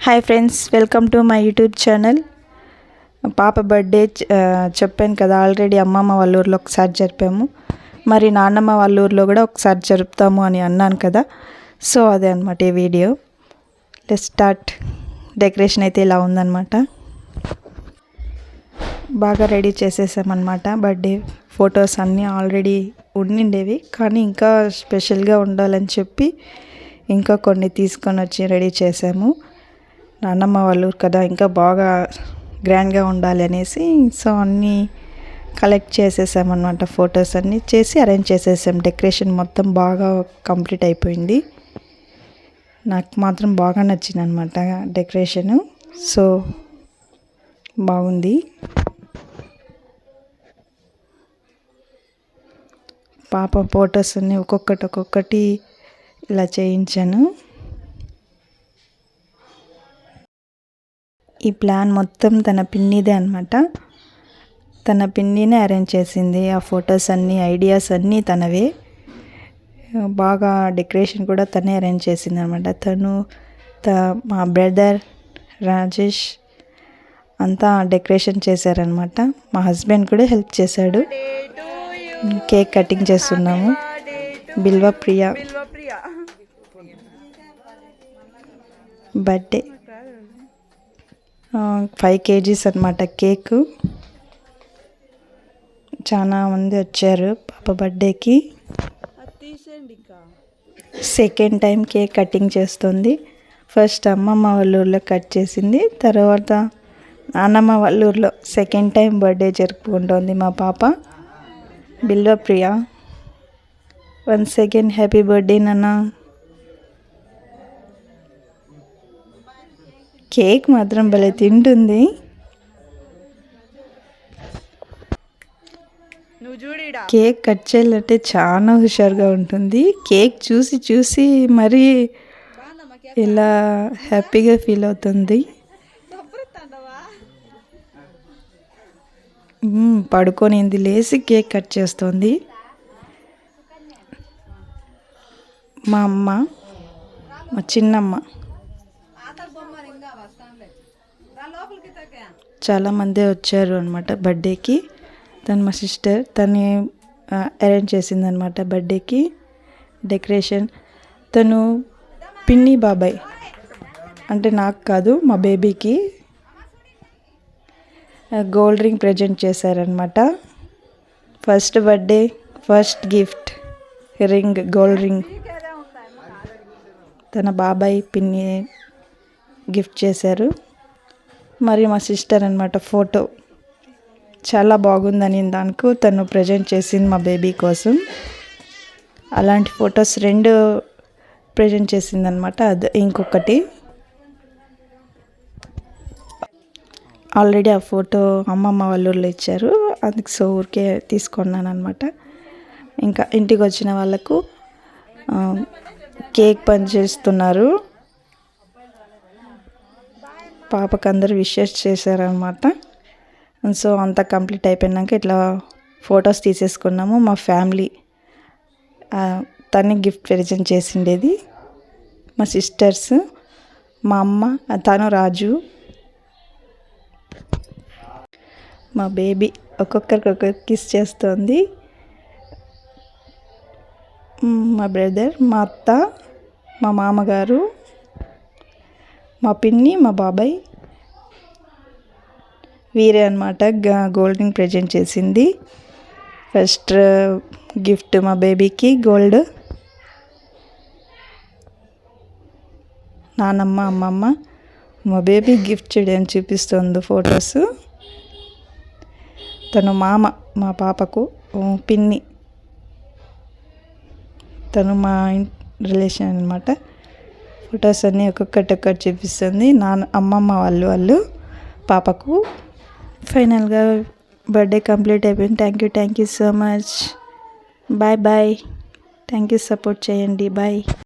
Hi friends, welcome to my YouTube channel. పాప birthday చెప్పాను కదా, ఆల్రెడీ అమ్మమ్మ వాళ్ళ ఊర్లో ఒకసారి జరిపాము. మరి నాన్నమ్మ వాళ్ళ ఊర్లో కూడా ఒకసారి జరుపుతాము అని అన్నాను కదా. సో అదే అనమాట ఈ వీడియో. Let's start. డెకరేషన్ అయితే ఇలా ఉందన్నమాట. బాగా రెడీ చేసేసామన్నమాట. బర్త్డే ఫొటోస్ అన్నీ ఆల్రెడీ ఉండిండేవి, కానీ ఇంకా స్పెషల్గా ఉండాలని చెప్పి ఇంకా కొన్ని తీసుకొని వచ్చి రెడీ చేసాము. నాన్నమ్మ వాళ్ళు కదా, ఇంకా బాగా గ్రాండ్గా ఉండాలి అనేసి సో అన్నీ కలెక్ట్ చేసేసామన్నమాట. ఫొటోస్ అన్నీ చేసి అరేంజ్ చేసేసాం. డెకరేషన్ మొత్తం బాగా కంప్లీట్ అయిపోయింది. నాకు మాత్రం బాగా నచ్చింది అనమాట డెకరేషను. సో బాగుంది. పాప ఫొటోస్ అన్నీ ఒక్కొక్కటి ఇలా చేయించాను. ఈ ప్లాన్ మొత్తం తన పిన్నిదే అనమాట. తన పిన్నినే అరేంజ్ చేసింది. ఆ ఫొటోస్ అన్నీ, ఐడియాస్ అన్నీ తనవే. బాగా డెకరేషన్ కూడా తనే అరేంజ్ చేసింది అనమాట. తను మా బ్రదర్ రాజేష్ అంతా డెకరేషన్ చేశారనమాట. మా హస్బెండ్ కూడా హెల్ప్ చేశాడు. కేక్ కటింగ్ చేస్తున్నాము. బిల్వప్రియ బర్త్డే 5 kgs అనమాట కేకు. చాలా మంది వచ్చారు పాప బర్త్డేకి. సెకండ్ టైం కేక్ కటింగ్ చేస్తుంది. ఫస్ట్ అమ్మమ్మ వాళ్ళ ఊర్లో కట్ చేసింది, తర్వాత నాన్నమ్మ వాళ్ళ ఊర్లో సెకండ్ టైం బర్త్డే జరుపుకుంటోంది మా పాప బిల్వప్రియ. వన్స్ అగైన్ హ్యాపీ బర్త్డే నాన్న. కేక్ మాత్రం భలే తింటుంది. కేక్ కట్ చేయాలంటే చాలా హుషారుగా ఉంటుంది. కేక్ చూసి మరీ ఇలా హ్యాపీగా ఫీల్ అవుతుంది. పడుకోనింది, లేచి కేక్ కట్ చేస్తుంది. మా అమ్మ, మా చిన్నమ్మ, చాలామంది వచ్చారు అనమాట బర్త్డేకి. తను మా సిస్టర్, తను అరేంజ్ చేసిందనమాట బర్త్డేకి డెకరేషన్. తను పిన్ని బాబాయ్ అంటే నాకు కాదు, మా బేబీకి గోల్డ్ రింగ్ ప్రజెంట్ చేశారనమాట. First birthday first gift ring, gold ring తన బాబాయ్ పిన్ని గిఫ్ట్ చేశారు. మరి మా సిస్టర్ అనమాట ఫోటో చాలా బాగుందని దానికి తను ప్రజెంట్ చేసింది మా బేబీ కోసం. అలాంటి ఫొటోస్ 2 ప్రజెంట్ చేసిందనమాట. అది ఇంకొకటి ఆల్రెడీ ఆ ఫోటో అమ్మమ్మ వాళ్ళ ఊళ్ళో ఇచ్చారు, అందుకు సో ఊరికే తీసుకున్నాను అనమాట. ఇంకా ఇంటికి వచ్చిన వాళ్ళకు కేక్ పనిచేస్తున్నారు. పాపకు అందరూ విషెస్ చేశారనమాట. సో అంతా కంప్లీట్ అయిపోయినాక ఇట్లా ఫొటోస్ తీసేసుకున్నాము. మా ఫ్యామిలీ తనకి గిఫ్ట్ ప్రజెంట్ చేసిండేది మా సిస్టర్స్, మా అమ్మ, తను రాజు, మా బేబీ ఒక్కొక్కరికి కిస్ చేస్తుంది. మా బ్రదర్, మా అత్త, మా మామగారు, మా పిన్ని, మా బాబాయ్ వీరే అనమాట గోల్డ్ రింగ్ ప్రజెంట్ చేసింది. ఫస్ట్ గిఫ్ట్ మా బేబీకి గోల్డ్. నానమ్మ, అమ్మమ్మ, మా బేబీ గిఫ్ట్ చేయడం చూపిస్తుంది ఫొటోస్. తను మామ మా పాపకు పిన్ని, తను మా రిలేషన్ అనమాట. ఫొటోస్ అన్నీ ఒక్కొక్కటి చూపిస్తుంది. అమ్మమ్మ వాళ్ళు పాపకు. ఫైనల్గా బర్త్డే కంప్లీట్ అయిపోయింది. Thank you so much. Bye. Thank you, support చేయండి. బాయ్.